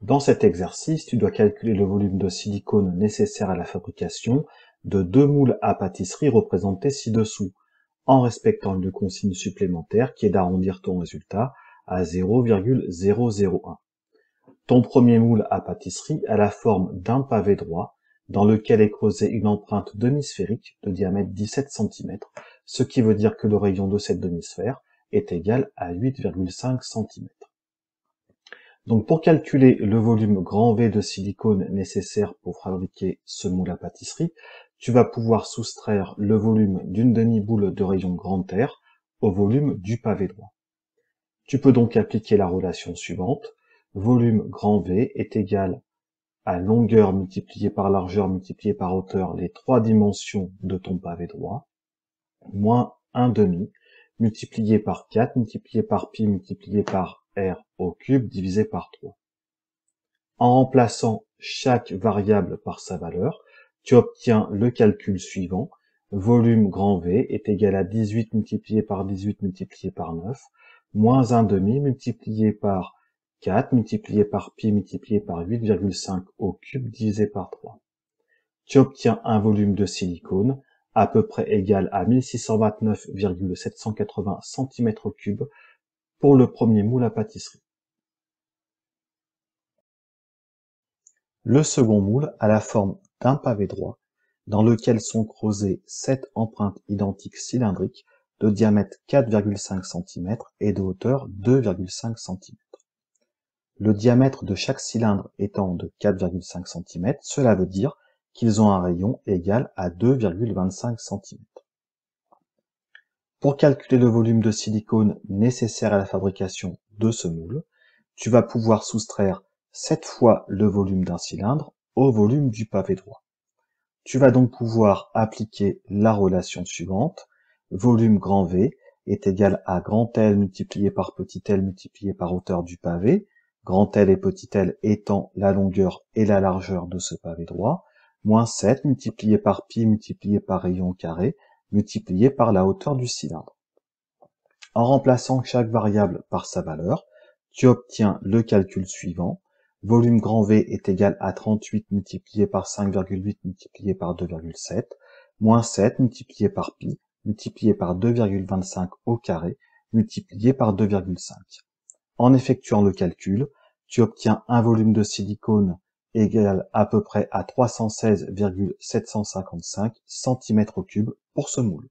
Dans cet exercice, tu dois calculer le volume de silicone nécessaire à la fabrication de 2 moules à pâtisserie représentés ci-dessous, en respectant une consigne supplémentaire qui est d'arrondir ton résultat à 0,001. Ton premier moule à pâtisserie a la forme d'un pavé droit dans lequel est creusée une empreinte demi-sphérique de diamètre 17 cm, ce qui veut dire que le rayon de cette demi-sphère est égal à 8,5 cm. Donc pour calculer le volume grand V de silicone nécessaire pour fabriquer ce moule à pâtisserie, tu vas pouvoir soustraire le volume d'une demi-boule de rayon grand R au volume du pavé droit. Tu peux donc appliquer la relation suivante. Volume grand V est égal à longueur multipliée par largeur multipliée par hauteur, les trois dimensions de ton pavé droit, moins 1 demi, multiplié par 4, multiplié par pi, multiplié par r au cube, divisé par 3. En remplaçant chaque variable par sa valeur, tu obtiens le calcul suivant. Volume grand V est égal à 18 multiplié par 18 multiplié par 9, moins 1 demi multiplié par 4 multiplié par pi multiplié par 8,5 au cube divisé par 3. Tu obtiens un volume de silicone à peu près égal à 1629,780 cm3 pour le premier moule à pâtisserie. Le second moule a la forme d'un pavé droit dans lequel sont creusées 7 empreintes identiques cylindriques de diamètre 4,5 cm et de hauteur 2,5 cm. Le diamètre de chaque cylindre étant de 4,5 cm, cela veut dire qu'ils ont un rayon égal à 2,25 cm. Pour calculer le volume de silicone nécessaire à la fabrication de ce moule, tu vas pouvoir soustraire 7 fois le volume d'un cylindre au volume du pavé droit. Tu vas donc pouvoir appliquer la relation suivante. Volume grand V est égal à grand L multiplié par petit l multiplié par hauteur du pavé, grand L et petit l étant la longueur et la largeur de ce pavé droit, moins 7 multiplié par pi multiplié par rayon carré multiplié par la hauteur du cylindre. En remplaçant chaque variable par sa valeur, tu obtiens le calcul suivant. Volume grand V est égal à 38 multiplié par 5,8 multiplié par 2,7, moins 7 multiplié par pi, multiplié par 2,25 au carré, multiplié par 2,5. En effectuant le calcul, tu obtiens un volume de silicone égal à peu près à 316,755 cm3 pour ce moule.